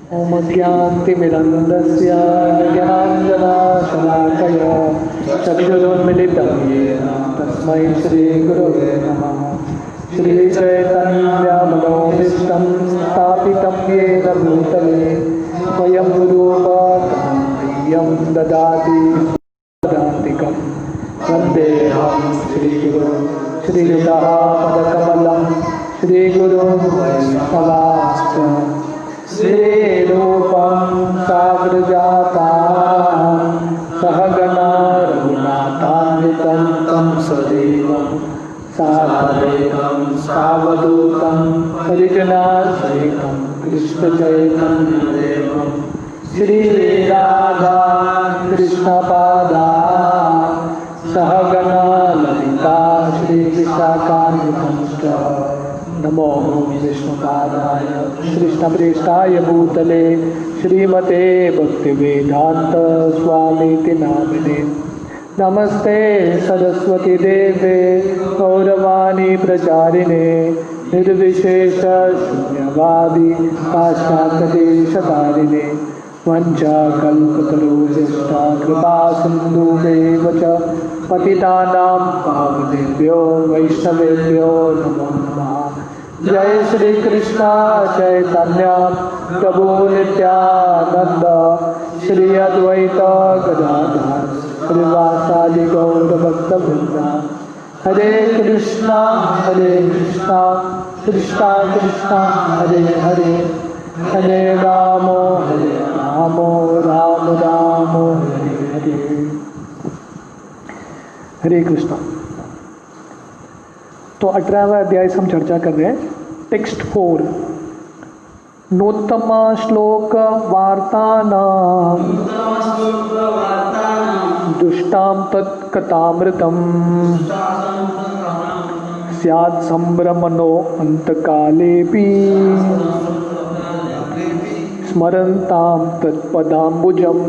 ॐ ज्ञानतिमिरन्दस्य ज्ञानाञ्जनशलाकया चक्षुरुन्मिलितं येन तस्मै श्रीगुरवे नमः। श्रीचैतन्यमनोभीष्टं स्थापितं येन भूतले स्वयं रूपं ददाति पदान्तिकं वन्देऽहं श्रीगुरुं श्रीयुतापदकमलं श्रीगुरुं वैष्णवांश्च श्रीरूपं साग्रजातां सहगणा रघुनाथान्वितं तं सदेवं सावधूतं सावधूतं परिजनासहितं कृष्णचैतन्यदेवं श्रीराधा कृष्णपादा सहगणा ललिता श्रीविशाखान्वितंश्च नमो विष्णुपादाय कृष्णप्रेष्ठाय भूतले श्रीमते भक्तिवेदांत स्वामीति नामिने। नमस्ते सरस्वती देवे गौरवाणी प्रचारिणे निर्विशेष शून्यवादी पाश्चात्यदेशतारिणे वंशाकल्पतरुश्च कृपा सिन्धुमेव च पतितानां पावनेभ्यो वैष्णवेभ्यो नमो नमः। जय श्री कृष्ण चैतन्य प्रभु नित्यानंद श्री अद्वैत गदाधर श्रीवासादि गौर भक्तवृंद। हरे कृष्णा कृष्णा कृष्णा हरे हरे हरे राम राम राम हरे हरे। हरे कृष्णा। तो 18वां अध्याय से हम चर्चा कर रहे हैं। टेक्स्ट 4 नोत्तम श्लोक वार्तानां दुष्टां तत्कथामृतं स्यात् संभ्रमणो अंतकालेऽपि स्मरन्तां तत्पदाम्बुजम्।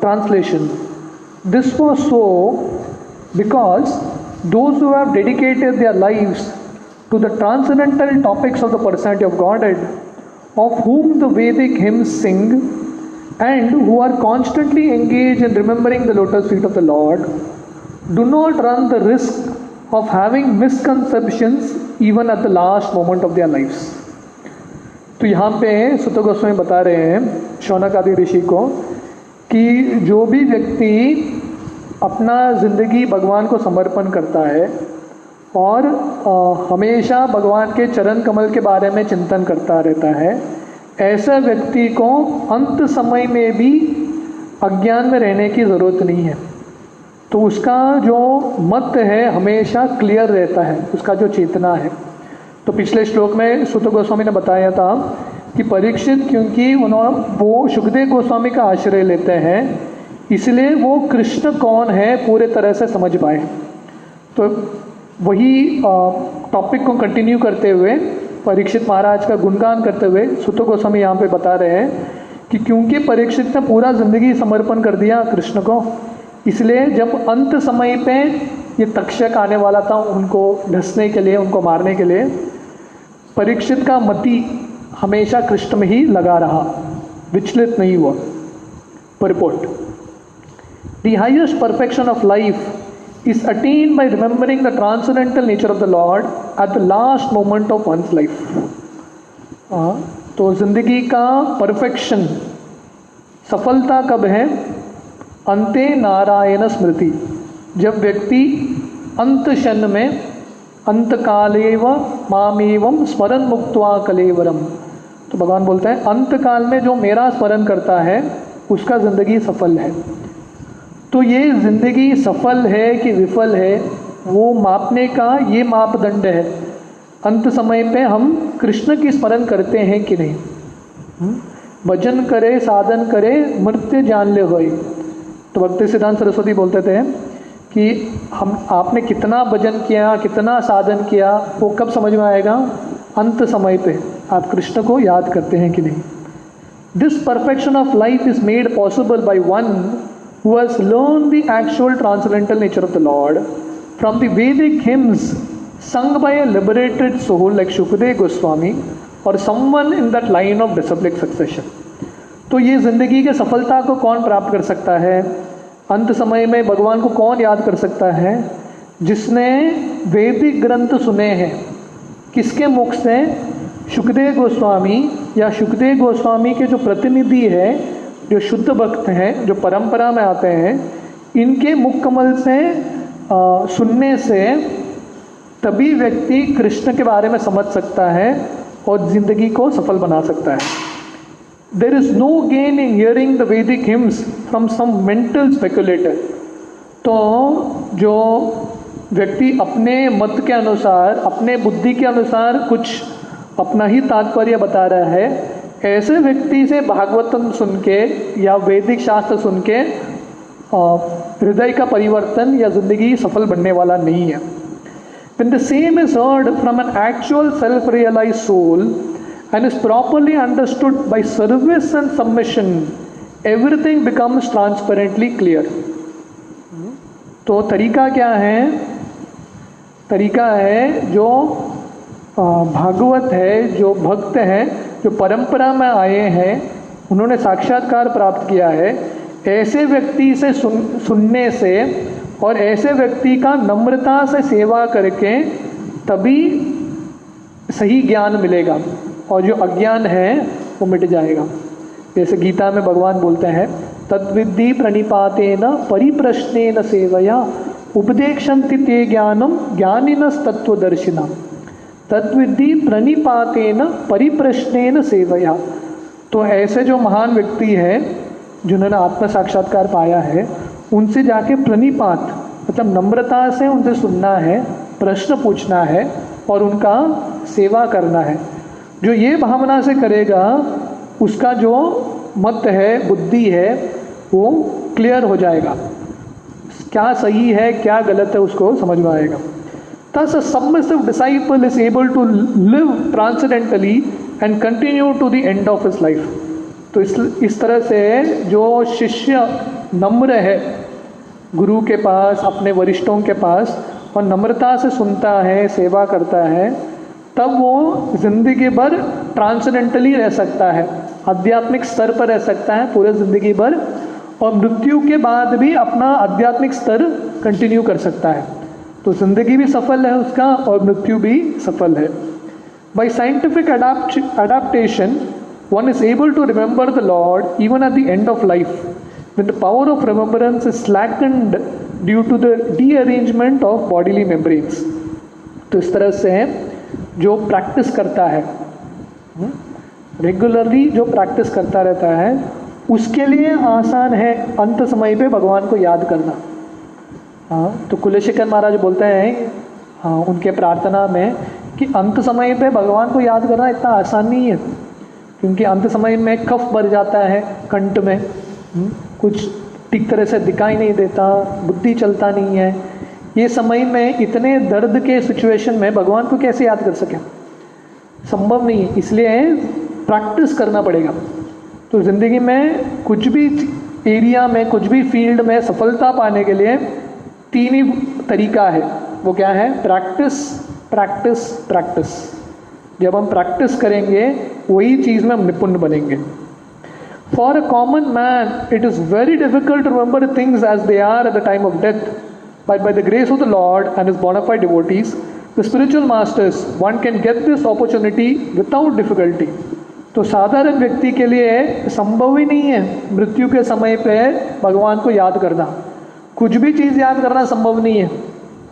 Translation: This was so because those who have dedicated their lives to the transcendental topics of the personality of Godhead, of whom the Vedic hymns sing, and who are constantly engaged in remembering the lotus feet of the Lord, do not run the risk of having misconceptions even at the last moment of their lives. तो यहाँ पे सुत गोस्वामी बता रहे हैं शौनक आदि ऋषि को कि जो भी व्यक्ति अपना ज़िंदगी भगवान को समर्पण करता है और हमेशा भगवान के चरण कमल के बारे में चिंतन करता रहता है, ऐसा व्यक्ति को अंत समय में भी अज्ञान में रहने की ज़रूरत नहीं है। तो उसका जो मत है हमेशा क्लियर रहता है, उसका जो चेतना है। तो पिछले श्लोक में सुत गोस्वामी ने बताया था कि परीक्षित क्योंकि वो शुकदेव गोस्वामी का आश्रय लेते हैं, इसलिए वो कृष्ण कौन है पूरे तरह से समझ पाए। तो वही टॉपिक को कंटिन्यू करते हुए परीक्षित महाराज का गुणगान करते हुए सुत गोस्वामी यहाँ पे बता रहे हैं कि क्योंकि परीक्षित ने पूरा ज़िंदगी समर्पण कर दिया कृष्ण को, इसलिए जब अंत समय पे ये तक्षक आने वाला था उनको ढसने के लिए, उनको मारने के लिए, परीक्षित का मति हमेशा कृष्ण में ही लगा रहा, विचलित नहीं हुआ। परिपोर्ट: The highest perfection of life is attained by remembering the transcendental nature of the Lord at the last moment of one's life. तो जिंदगी का परफेक्शन, सफलता कब है? अंते नारायण स्मृति, जब व्यक्ति अंत क्षण में अंत कालेव मामेवं स्मरण मुक्त्वा कलेवरम। तो भगवान बोलते हैं अंत काल में जो मेरा स्मरण करता है उसका ज़िंदगी सफल है। तो ये ज़िंदगी सफल है कि विफल है वो मापने का ये मापदंड है, अंत समय पे हम कृष्ण की स्मरण करते हैं कि नहीं। भजन करे साधन करे मृत्यु जान ले होई। तो भक्ति सिद्धांत सरस्वती बोलते थे कि आपने कितना भजन किया, कितना साधन किया, वो कब समझ में आएगा? अंत समय पे आप कृष्ण को याद करते हैं कि नहीं। This perfection of life is made possible by one who has learned the actual transcendental nature of the Lord from the Vedic hymns sung by a liberated soul like Shukadeva Goswami और someone in that line of disciplic succession. तो ये ज़िंदगी के सफलता को कौन प्राप्त कर सकता है? अंत समय में भगवान को कौन याद कर सकता है? जिसने वैदिक ग्रंथ सुने हैं। किसके मुख से? शुकदेव गोस्वामी या शुकदेव गोस्वामी के जो प्रतिनिधि है, जो शुद्ध भक्त हैं, जो परंपरा में आते हैं, इनके मुख कमल से सुनने से तभी व्यक्ति कृष्ण के बारे में समझ सकता है और ज़िंदगी को सफल बना सकता है। There is no gain in hearing the Vedic hymns from some mental speculator। तो जो व्यक्ति अपने मत के अनुसार, अपने बुद्धि के अनुसार कुछ अपना ही तात्पर्य बता रहा है, ऐसे व्यक्ति से भागवतम सुन के या वैदिक शास्त्र सुन के हृदय का परिवर्तन या ज़िंदगी सफल बनने वाला नहीं है। When the same is heard from an actual self-realized soul and is properly understood by service and submission, everything becomes transparently clear। तो तरीका क्या है? तरीका है जो भागवत है, जो भक्त हैं, जो परंपरा में आए हैं, उन्होंने साक्षात्कार प्राप्त किया है, ऐसे व्यक्ति से सुनने से और ऐसे व्यक्ति का नम्रता से सेवा करके तभी सही ज्ञान मिलेगा और जो अज्ञान है वो मिट जाएगा। जैसे गीता में भगवान बोलते हैं, तद्विद्धि प्रणिपातेन परिप्रश्नेन सेवया उपदेक्षन्ति ते ज्ञानम ज्ञानिनस्तत्वदर्शिना। तद्विद्धि प्रणिपातेन परिप्रश्नेन सेवया। तो ऐसे जो महान व्यक्ति हैं जिन्होंने आत्म साक्षात्कार पाया है, उनसे जाके प्रणिपात मतलब नम्रता से उनसे सुनना है, प्रश्न पूछना है और उनका सेवा करना है। जो ये भावना से करेगा उसका जो मत है, बुद्धि है, वो क्लियर हो जाएगा। क्या सही है क्या गलत है उसको समझ में आएगा। Thus a submissive disciple is able to live transcendentally and continue to the end of his life। तो इस तरह से जो शिष्य नम्र है गुरु के पास, अपने वरिष्ठों के पास, और नम्रता से सुनता है, सेवा करता है, तब वो जिंदगी भर ट्रांसेंडेंटली रह सकता है, आध्यात्मिक स्तर पर रह सकता है पूरे ज़िंदगी भर, और मृत्यु के बाद भी अपना आध्यात्मिक स्तर कंटिन्यू कर सकता है। तो ज़िंदगी भी सफल है उसका और मृत्यु भी सफल है। By scientific adaptation one is able to remember the Lord even at the end of life when the power of remembrance is slackened due to the dearrangement of bodily membranes। तो इस तरह से जो प्रैक्टिस करता है, regularly जो practice करता रहता है, उसके लिए आसान है अंत समय पे भगवान को याद करना। हाँ, तो कुलशेखर महाराज बोलते हैं हाँ उनके प्रार्थना में कि अंत समय पे भगवान को याद करना इतना आसान नहीं है, क्योंकि अंत समय में कफ भर जाता है कंठ में, कुछ ठीक तरह से दिखाई नहीं देता, बुद्धि चलता नहीं है। ये समय में इतने दर्द के सिचुएशन में भगवान को कैसे याद कर सकें? संभव नहीं है, इसलिए प्रैक्टिस करना पड़ेगा। तो ज़िंदगी में कुछ भी एरिया में, कुछ भी फील्ड में सफलता पाने के लिए 3 ही तरीका है। वो क्या है? Practice, practice, practice. जब हम प्रैक्टिस करेंगे वही चीज़ में हम निपुण बनेंगे। For a common man it is very difficult to remember things as they are at the time of death, but by the grace of the lord and his bona fide devotees, the spiritual masters, one can get this opportunity without difficulty. तो साधारण व्यक्ति के लिए संभव ही नहीं है मृत्यु के समय पे भगवान को याद करना, कुछ भी चीज़ याद करना संभव नहीं है।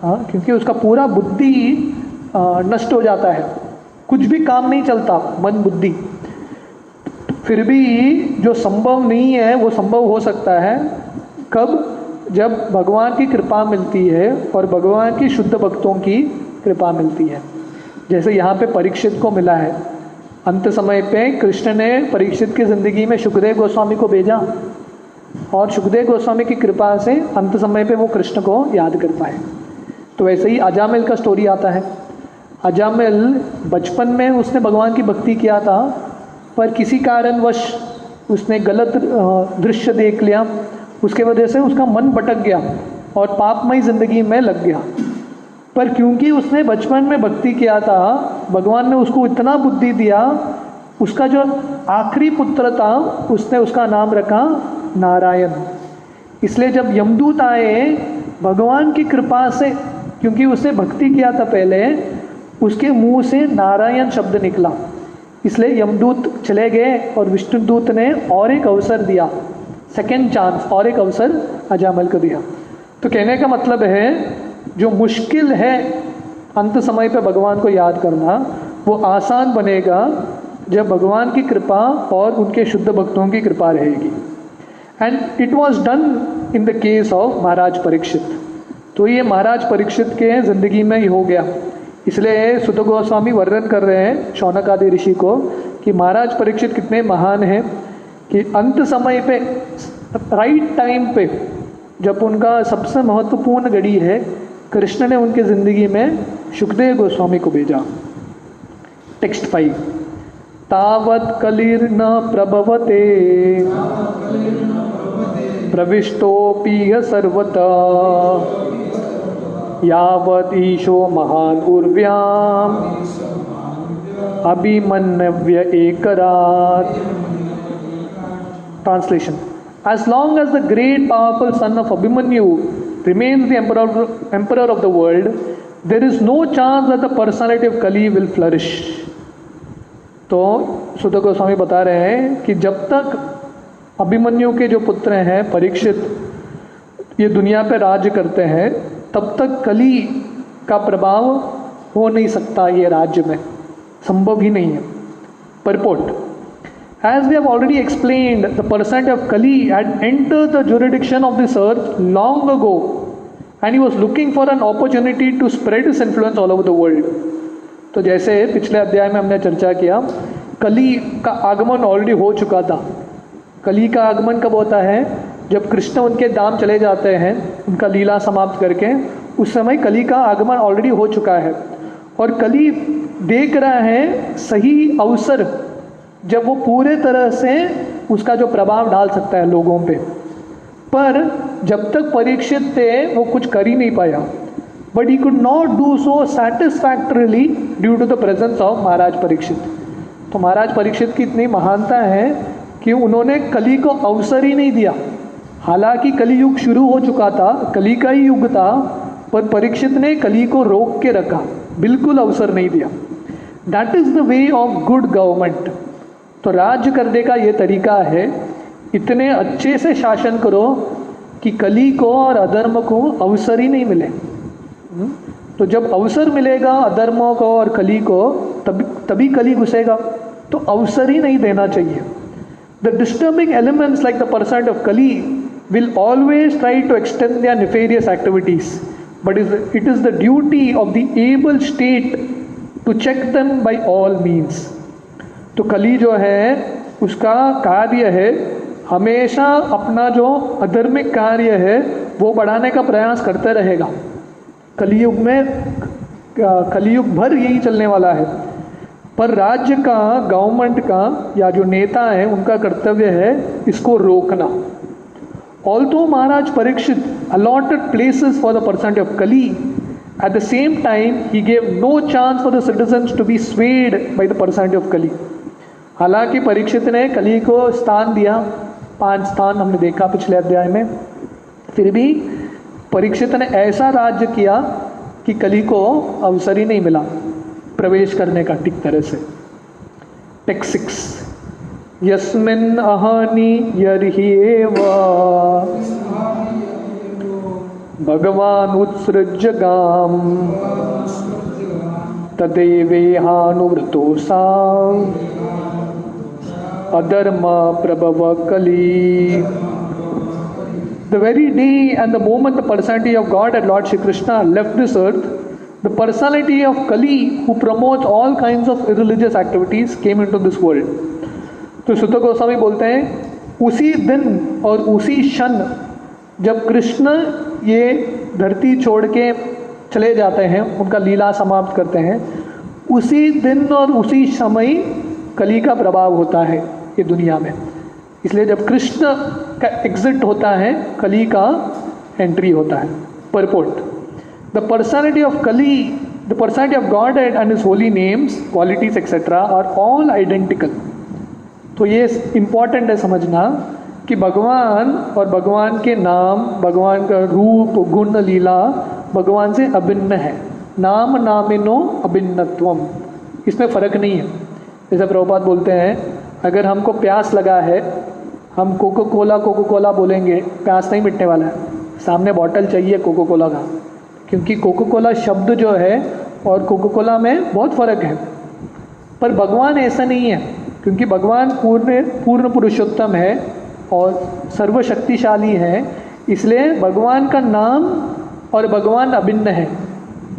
हाँ, क्योंकि उसका पूरा बुद्धि नष्ट हो जाता है, कुछ भी काम नहीं चलता, मन बुद्धि। फिर भी जो संभव नहीं है वो संभव हो सकता है कब? जब भगवान की कृपा मिलती है और भगवान की शुद्ध भक्तों की कृपा मिलती है। जैसे यहाँ पे परीक्षित को मिला है, अंत समय पे कृष्ण ने परीक्षित की ज़िंदगी में सुखदेव गोस्वामी को भेजा और सुखदेव गोस्वामी की कृपा से अंत समय पे वो कृष्ण को याद कर पाए। तो वैसे ही अजामिल का स्टोरी आता है। अजामिल बचपन में उसने भगवान की भक्ति किया था, पर किसी कारणवश उसने गलत दृश्य देख लिया, उसके वजह से उसका मन भटक गया और पापमयी ज़िंदगी में लग गया। पर क्योंकि उसने बचपन में भक्ति किया था, भगवान ने उसको इतना बुद्धि दिया, उसका जो आखिरी पुत्र था उसने उसका नाम रखा नारायण। इसलिए जब यमदूत आए, भगवान की कृपा से, क्योंकि उसने भक्ति किया था पहले, उसके मुंह से नारायण शब्द निकला, इसलिए यमदूत चले गए और विष्णुदूत ने और एक अवसर दिया, सेकेंड चांस, और एक अवसर अजामल को दिया। तो कहने का मतलब है जो मुश्किल है अंत समय पे भगवान को याद करना, वो आसान बनेगा जब भगवान की कृपा और उनके शुद्ध भक्तों की कृपा रहेगी। And it was done in the case of Maharaj Parikshit. तो ये महाराज परीक्षित के ज़िंदगी में ही हो गया। इसलिए सुत गोस्वामी वर्णन कर रहे हैं शौनक आदि ऋषि को कि महाराज परीक्षित कितने महान हैं कि अंत समय पे, राइट टाइम पे, जब उनका सबसे महत्वपूर्ण घड़ी है, कृष्ण ने उनके ज़िंदगी में शुकदेव गोस्वामी को भेजा। टेक्स्ट 5, तावत् कलिर्न प्रभवते प्रविष्टोऽपि सर्वतः यावत् ईशो महान उर्व्याम अभिमन्यव्य एकरात। Translation: As long as the great powerful son of Abhimanyu remains the emperor of the world, there is no chance that the personality of Kali will flourish. तो सुत गोस्वामी बता रहे हैं कि जब तक अभिमन्यु के जो पुत्र हैं परीक्षित ये दुनिया पे राज्य करते हैं, तब तक कली का प्रभाव हो नहीं सकता ये राज्य में, संभव ही नहीं है। Purport: As we have already explained, the personality of Kali had entered the jurisdiction of this earth long ago, and he was looking for an opportunity to spread his influence all over the world. तो जैसे पिछले अध्याय में हमने चर्चा किया, कली का आगमन ऑलरेडी हो चुका था। कली का आगमन कब होता है? जब कृष्ण उनके धाम चले जाते हैं, उनका लीला समाप्त करके, उस समय कली का आगमन ऑलरेडी हो चुका है। और कली देख रहा है सही अवसर जब वो पूरे तरह से उसका जो प्रभाव डाल सकता है लोगों पे। पर जब तक परीक्षित थे वो कुछ कर ही नहीं पाया। But he could not do so satisfactorily due to the presence of Maharaj Parikshit. तो महाराज परीक्षित की इतनी महानता है कि उन्होंने कली को अवसर ही नहीं दिया। हालांकि कली युग शुरू हो चुका था, कली का ही युग था, पर परीक्षित ने कली को रोक के रखा, बिल्कुल अवसर नहीं दिया। That is the way of good government. तो राज्य करने का ये तरीका है, इतने अच्छे से शासन करो कि कली को और अधर्म को अवसर ही नहीं मिले। तो जब अवसर मिलेगा अधर्मों को और कली को, तभी कली घुसेगा। तो अवसर ही नहीं देना चाहिए। The disturbing elements like the person of कली will always try to extend their nefarious activities, but it is the duty of the able state to check them by all means. तो कली जो है उसका कार्य है हमेशा अपना जो अधर्मिक कार्य है वो बढ़ाने का प्रयास करते रहेगा। कलियुग में, कलियुग भर यही चलने वाला है। पर राज्य का, गवर्नमेंट का या जो नेता है उनका कर्तव्य है इसको रोकना। Although Maharaj Parikshit allotted places for the personality of Kali, at the same time he gave no chance for the citizens to be swayed by the personality of Kali. हालांकि परीक्षित ने कली को स्थान दिया, 5 स्थान हमने देखा पिछले अध्याय में, फिर भी परीक्षित ने ऐसा राज्य किया कि कली को अवसर ही नहीं मिला प्रवेश करने का ठीक तरह से। टेक्स्ट 6, यस्मिन् अहानि यर्हि एव भगवान् उत्सृज्य गाम तदेवेहानुवृतोऽसा अधर्म प्रभव कली। The very day and the moment the personality of God and Lord Shri Krishna left this earth, the personality of Kali, who promotes all kinds of irreligious activities, came into this world. तो सुत गोस्वामी बोलते हैं उसी दिन और उसी क्षण जब कृष्ण ये धरती छोड़ के चले जाते हैं, उनका लीला समाप्त करते हैं, उसी दिन और उसी समय कली का प्रभाव होता है ये दुनिया में। इसलिए जब कृष्ण का एग्जिट होता है, कली का एंट्री होता है। Purport: the personality of Kali, the personality of Godhead and his holy names, qualities etcetera are all identical. तो ये इम्पॉर्टेंट है समझना कि भगवान और भगवान के नाम, भगवान का रूप, गुण, लीला भगवान से अभिन्न है। नाम नामिनो अभिन्नत्वम, इसमें फ़र्क नहीं है। जैसे प्रभुपाद बोलते हैं, अगर हमको प्यास लगा है, हम कोको कोला बोलेंगे, प्यास नहीं मिटने वाला है, सामने बॉटल चाहिए कोको कोला का, क्योंकि कोको कोला शब्द जो है और कोको कोला में बहुत फ़र्क है। पर भगवान ऐसा नहीं है, क्योंकि भगवान पूर्ण पुरुषोत्तम है और सर्वशक्तिशाली है, इसलिए भगवान का नाम और भगवान अभिन्न है।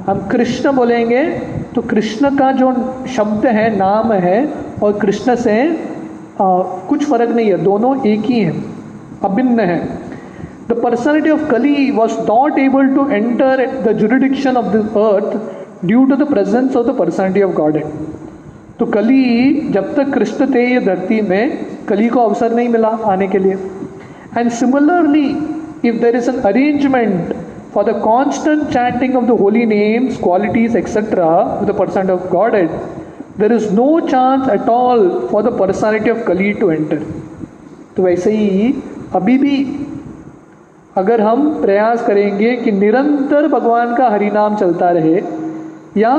हम कृष्ण बोलेंगे तो कृष्ण का जो शब्द है, नाम है, और कृष्ण से कुछ फर्क नहीं है, दोनों एक ही हैं, अभिन्न है। The personality of Kali was not able to enter the jurisdiction of the earth due to the presence of the personality of Godhead. तो कली, जब तक कृष्ण थे ये धरती में, कली को अवसर नहीं मिला आने के लिए। And similarly if there is an arrangement for the constant chanting of the holy names, qualities, etc. with the person of Godhead, there is no chance at all for the personality of Kali to enter. तो वैसे ही अभी भी अगर हम प्रयास करेंगे कि निरंतर भगवान का हरिनाम चलता रहे या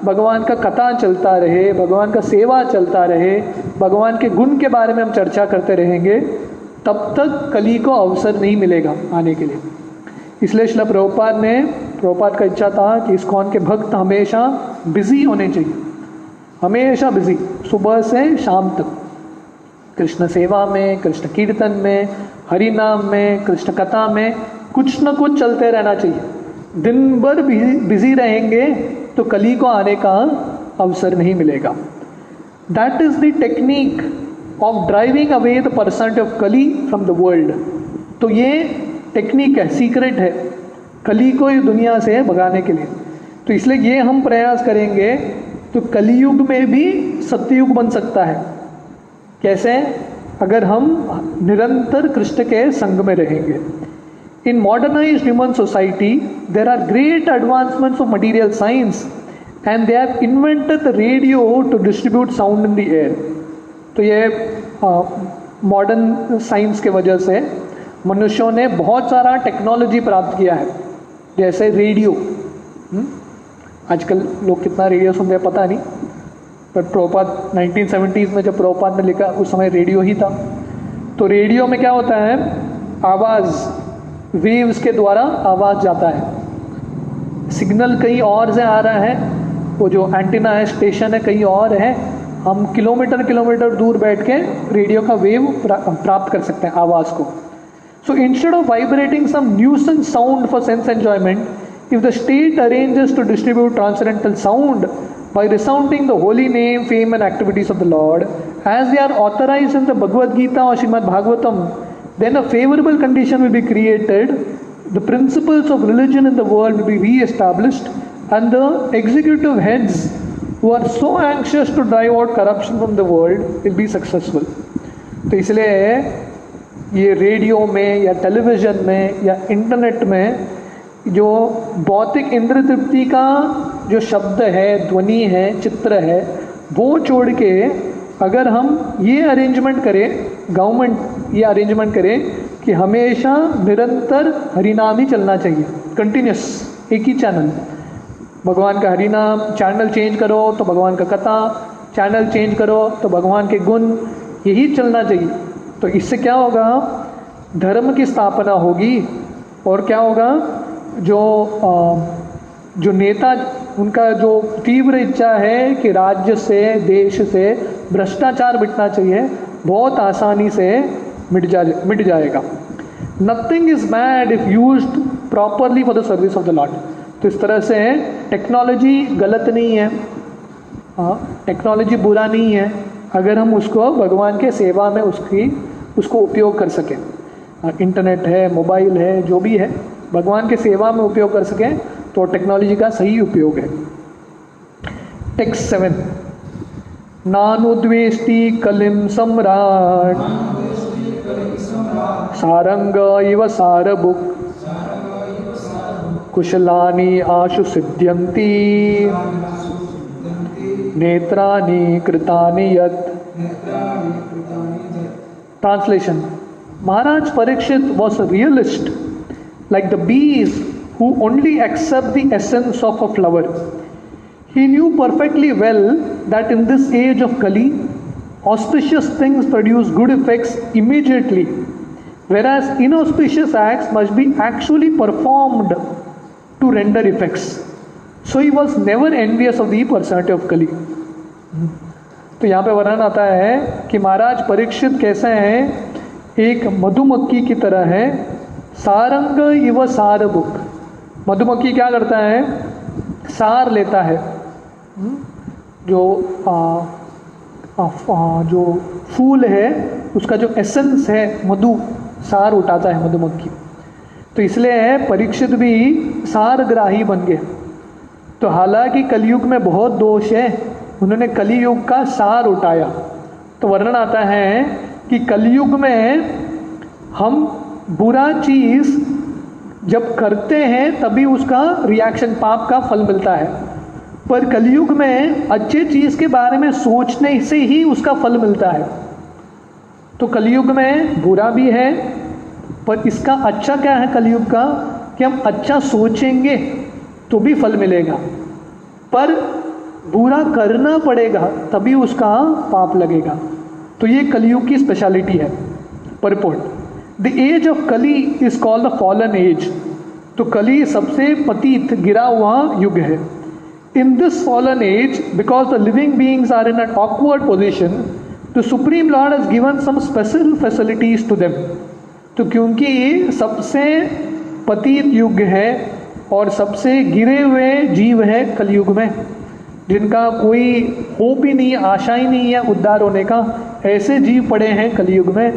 भगवान का कथा चलता रहे, भगवान का सेवा चलता रहे, भगवान के गुण के बारे में हम चर्चा करते रहेंगे, तब तक कली को अवसर नहीं मिलेगा आने के लिए। इसलिए श्रील प्रभुपाद का इच्छा था कि इस्कॉन के भक्त हमेशा बिजी होने चाहिए, हमेशा बिजी, सुबह से शाम तक कृष्ण सेवा में, कृष्ण कीर्तन में, हरि नाम में, कृष्ण कथा में कुछ न कुछ चलते रहना चाहिए। दिन भर बिजी रहेंगे तो कली को आने का अवसर नहीं मिलेगा। That is the technique of driving away the personality of कली फ्रॉम द वर्ल्ड। तो ये टेक्निक है, सीक्रेट है कली को इस दुनिया से भगाने के लिए। तो इसलिए ये हम प्रयास करेंगे तो कलियुग में भी सत्ययुग बन सकता है। कैसे? अगर हम निरंतर कृष्ण के संग में रहेंगे। In modernised human society there are great advancements of material science and they have invented the radio to distribute sound in the air. तो ये मॉडर्न साइंस के वजह से मनुष्यों ने बहुत सारा टेक्नोलॉजी प्राप्त किया है, जैसे रेडियो। आजकल लोग कितना रेडियो सुनते हैं पता नहीं, पर प्रभुपाद 1970s में जब प्रभुपाद ने लिखा उस समय रेडियो ही था। तो रेडियो में क्या होता है, आवाज़, वेव्स के द्वारा आवाज़ जाता है, सिग्नल कहीं और से आ रहा है, वो जो एंटीना है, स्टेशन है कहीं और है, हम किलोमीटर दूर बैठ के रेडियो का वेव प्राप्त कर सकते हैं, आवाज़ को। So instead of vibrating some nuisance sound for sense enjoyment, if the state arranges to distribute transcendental sound by resounding the holy name, fame and activities of the Lord, as they are authorized in the Bhagavad Gita or Srimad Bhagavatam, then a favorable condition will be created, the principles of religion in the world will be re-established, and the executive heads who are so anxious to drive out corruption from the world will be successful. तो इसलिए ये radio में या television में या internet में जो भौतिक इंद्र तृप्ति का जो शब्द है, ध्वनि है, चित्र है, वो छोड़ के अगर हम ये अरेंजमेंट करें, गवर्नमेंट ये अरेंजमेंट करे कि हमेशा निरंतर हरिनाम ही चलना चाहिए, कंटिन्यूस एक ही चैनल, भगवान का हरिनाम, चैनल चेंज करो तो भगवान का कथा, चैनल चेंज करो तो भगवान के गुण, यही चलना चाहिए। तो इससे क्या होगा, धर्म की स्थापना होगी और क्या होगा, जो नेता, उनका जो तीव्र इच्छा है कि राज्य से, देश से भ्रष्टाचार मिटना चाहिए, बहुत आसानी से मिट जाएगा। Nothing is bad if used properly for the service of the Lord. तो इस तरह से टेक्नोलॉजी गलत नहीं है, टेक्नोलॉजी बुरा नहीं है, अगर हम उसको भगवान के सेवा में उसको उपयोग कर सकें। इंटरनेट है, मोबाइल है, जो भी है भगवान के सेवा में उपयोग कर सकें तो टेक्नोलॉजी का सही उपयोग है। टेक्स्ट 7, नानुद्वेष्टि कलिम सम्राट सारंग इव सारभुक कुशलानि आशु सिद्ध्यन्ति नेत्राणि कृतानि यत्। Translation: Maharaj Parikshit was a realist, like the bees who only accept the essence of a flower. He knew perfectly well that in this age of Kali, auspicious things produce good effects immediately, whereas inauspicious acts must be actually performed to render effects. So he was never envious of the personality of Kali. तो यहाँ पे वर्णन आता है कि महाराज परीक्षित कैसे हैं, एक मधुमक्खी की तरह है, सारंग इव सारबुक। मधुमक्खी क्या करता है, सार लेता है, जो फूल है उसका जो एसेंस है मधु, सार उठाता है मधुमक्खी। तो इसलिए परीक्षित भी सारग्राही बन गए। तो हालांकि कलयुग में बहुत दोष है, उन्होंने कलियुग का सार उठाया। तो वर्णन आता है कि कलयुग में हम बुरा चीज़ जब करते हैं तभी उसका रिएक्शन, पाप का फल मिलता है, पर कलयुग में अच्छे चीज़ के बारे में सोचने से ही उसका फल मिलता है। तो कलयुग में बुरा भी है, पर इसका अच्छा क्या है कलयुग का, कि हम अच्छा सोचेंगे तो भी फल मिलेगा, पर बुरा करना पड़ेगा तभी उसका पाप लगेगा। तो ये कलयुग की स्पेशलिटी है। Purport: the age of Kali is called the fallen age. तो कली सबसे पतित, गिरा हुआ युग है। In this fallen age, because the living beings are in an awkward position, the supreme lord has given some special facilities to them. तो क्योंकि सबसे पतित युग है और सबसे गिरे हुए जीव है कलयुग में, जिनका कोई होप ही नहीं, आशा ही नहीं है उद्धार होने का, ऐसे जीव पड़े हैं कलयुग में,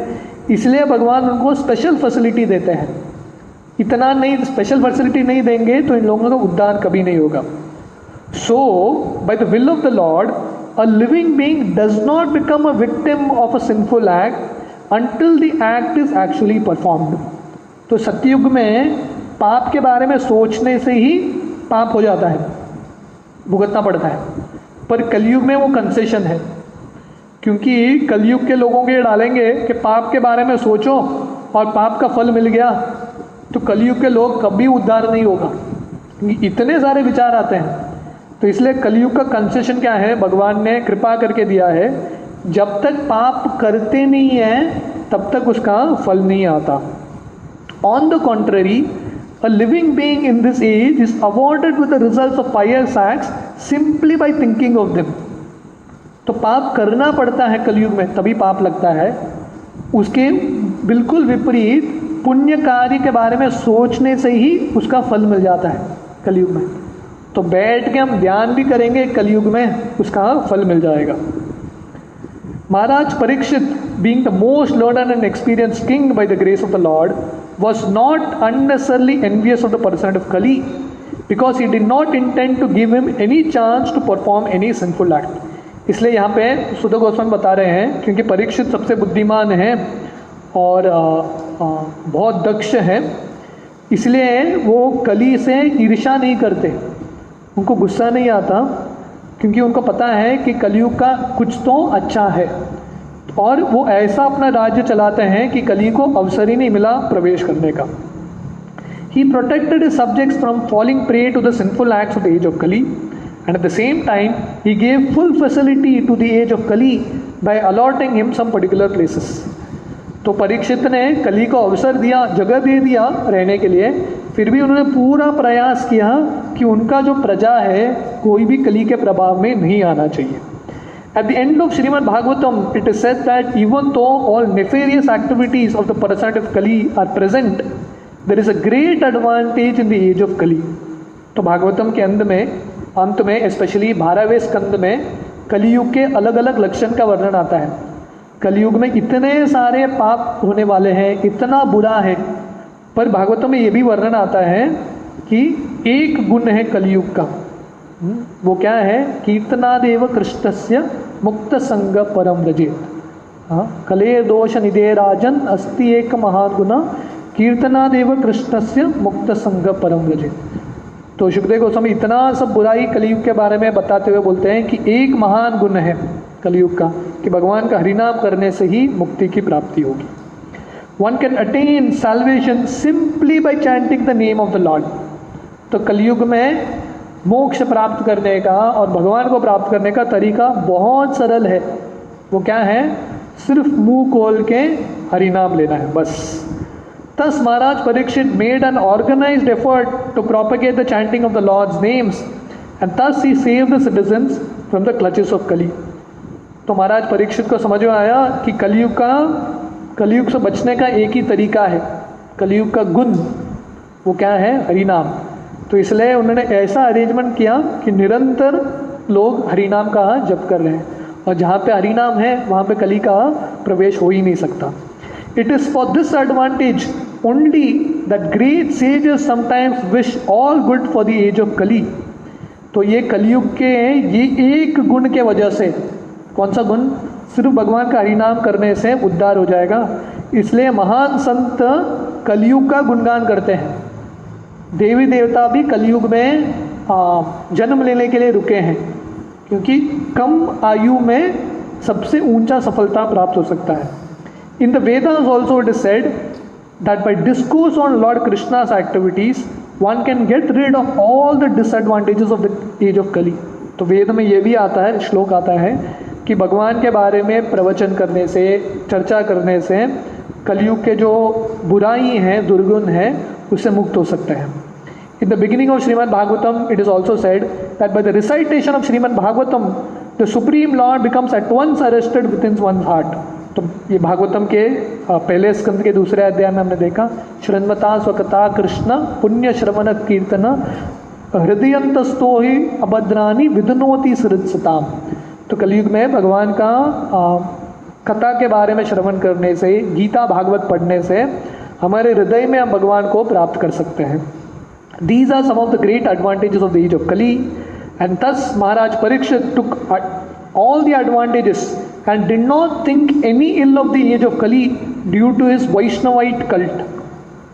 इसलिए भगवान उनको स्पेशल फैसिलिटी देते हैं। इतना नहीं, स्पेशल फैसिलिटी नहीं देंगे तो इन लोगों का उद्धार कभी नहीं होगा। So by the will of the lord, a living being does not become a victim of a sinful act until the act is actually performed. तो सतयुग में पाप के बारे में सोचने से ही पाप हो जाता है, भुगतना पड़ता है, पर कलयुग में वो कंसेशन है, क्योंकि कलयुग के लोगों के डालेंगे कि पाप के बारे में सोचो और पाप का फल मिल गया, तो कलयुग के लोग कभी उद्धार नहीं होगा, क्योंकि इतने सारे विचार आते हैं। तो इसलिए कलयुग का कंसेशन क्या है, भगवान ने कृपा करके दिया है, जब तक पाप करते नहीं हैं तब तक उसका फल नहीं आता। On the contrary, a living being in this age is awarded with the results of pious acts simply by thinking of them. तो पाप करना पड़ता है कलयुग में तभी पाप लगता है, उसके बिल्कुल विपरीत पुण्य कार्य के बारे में सोचने से ही उसका फल मिल जाता है कलयुग में। तो बैठ के हम ध्यान भी करेंगे कलयुग में, उसका फल मिल जाएगा। महाराज Parikshit, being the most learned and experienced king by the grace of the Lord, was not unnecessarily envious of the person of Kali, because he did not intend to give him any chance to perform any sinful act. इसलिए यहाँ पे सुध गोस्वामी बता रहे हैं, क्योंकि परीक्षित सबसे बुद्धिमान है और बहुत दक्ष है, इसलिए वो कली से ईर्ष्या नहीं करते, उनको गुस्सा नहीं आता, क्योंकि उनको पता है कि कलयुग का कुछ तो अच्छा है, और वो ऐसा अपना राज्य चलाते हैं कि कली को अवसर ही नहीं मिला प्रवेश करने का। He protected his subjects from falling prey to the sinful acts of the age of Kali, and at the same time he gave full facility to the age of Kali by allotting him some particular places. तो परीक्षित ने कली को अवसर दिया, जगह दे दिया रहने के लिए, फिर भी उन्होंने पूरा प्रयास किया कि उनका जो प्रजा है कोई भी कली के प्रभाव में नहीं आना चाहिए। At the end of Srimad Bhagavatam, it is said that even though all nefarious activities of the personality of Kali are present, there is a great advantage in the age of Kali. तो भागवतम के अंत में specially 12वें स्कंद में कलियुग के अलग अलग लक्षण का वर्णन आता है। कलियुग में इतने सारे पाप होने वाले हैं, इतना बुरा है, पर भागवतम में ये भी वर्णन आता है कि एक गुण है कलियुग का, वो क्या है, कीर्तनादेव कृष्णस्य मुक्त संग परम व्रजेत। कले दोष निधे राजन अस्ति एक महान गुण कीर्तनादेव कृष्णस्य मुक्त संग परम व्रजेत। तो सुखदेव गोस्वामी इतना सब बुराई कलयुग के बारे में बताते हुए बोलते हैं कि एक महान गुण है कलयुग का कि भगवान का हरिनाम करने से ही मुक्ति की प्राप्ति होगी। One can attain salvation simply by chanting the name of the Lord. तो कलयुग में मोक्ष प्राप्त करने का और भगवान को प्राप्त करने का तरीका बहुत सरल है। वो क्या है? सिर्फ मुंह खोल के हरिनाम लेना है बस। Thus Maharaj Parikshit made an organized effort to propagate the chanting of the Lord's names, and thus he saved the citizens from the clutches of Kali. तो महाराज परीक्षित को समझ में आया कि कलयुग से बचने का एक ही तरीका है, कलयुग का गुण वो क्या है? हरिनाम। तो इसलिए उन्होंने ऐसा अरेंजमेंट किया कि निरंतर लोग हरिनाम का जप कर रहे हैं, और जहाँ पे हरिनाम है वहाँ पे कली का प्रवेश हो ही नहीं सकता। It is for this advantage only that great sages sometimes wish all good for the age of Kali. तो ये कलयुग के ये एक गुण के वजह से, कौन सा गुण? सिर्फ भगवान का हरिनाम करने से उद्धार हो जाएगा, इसलिए महान संत कलयुग का गुणगान करते हैं। देवी देवता भी कलयुग में जन्म लेने के लिए रुके हैं, क्योंकि कम आयु में सबसे ऊंचा सफलता प्राप्त हो सकता है। In the Vedas also it is said that by discourse on Lord Krishna's activities, one can get rid of all the disadvantages of the age of Kali. तो वेद में ये भी आता है, श्लोक आता है कि भगवान के बारे में प्रवचन करने से, चर्चा करने से कलयुग के जो बुराई हैं, दुर्गुण हैं, उससे मुक्त हो सकते हैं। In the beginning of Srimad Bhagavatam, it is also said that by the recitation of Srimad Bhagavatam, the Supreme Lord becomes at once arrested within one's heart. तो ये भागवतम के पहले स्कंद के दूसरे अध्याय में हमने देखा, श्रृण्वता स्वकता कृष्ण पुण्य श्रवण कीर्तन हृदयंतस्तो ही अभद्रानी विदनोति सृत्सताम। तो कलयुग में भगवान का कथा के बारे में श्रवण करने से, गीता भागवत पढ़ने से हमारे हृदय में हम भगवान को प्राप्त कर सकते हैं। These are some of the great advantages of the age of Kali, and thus Maharaj Parikshit took all the advantages and did not think any ill of the age of Kali due to his Vaishnavite cult.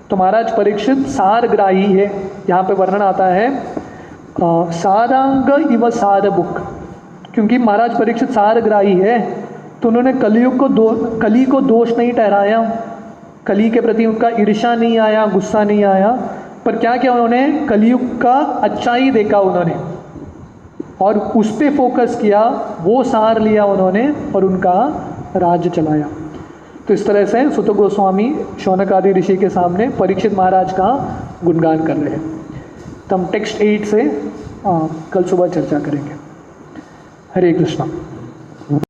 तो महाराज परीक्षित सारग्राही है, यहाँ पे वर्णन आता है सारांग इव सारबुक। क्योंकि महाराज परीक्षित सारग्राही है तो उन्होंने कली को दोष नहीं ठहराया, कली के प्रति उनका ईर्ष्या नहीं आया, गुस्सा नहीं आया, पर क्या किया उन्होंने? कलयुग का अच्छाई देखा उन्होंने और उस पर फोकस किया, वो सार लिया उन्होंने और उनका राज्य चलाया। तो इस तरह से सुत गोस्वामी शौनक आदि ऋषि के सामने परीक्षित महाराज का गुणगान कर रहे हैं। तो हम टेक्स्ट 8 से कल सुबह चर्चा करेंगे। हरे कृष्णा।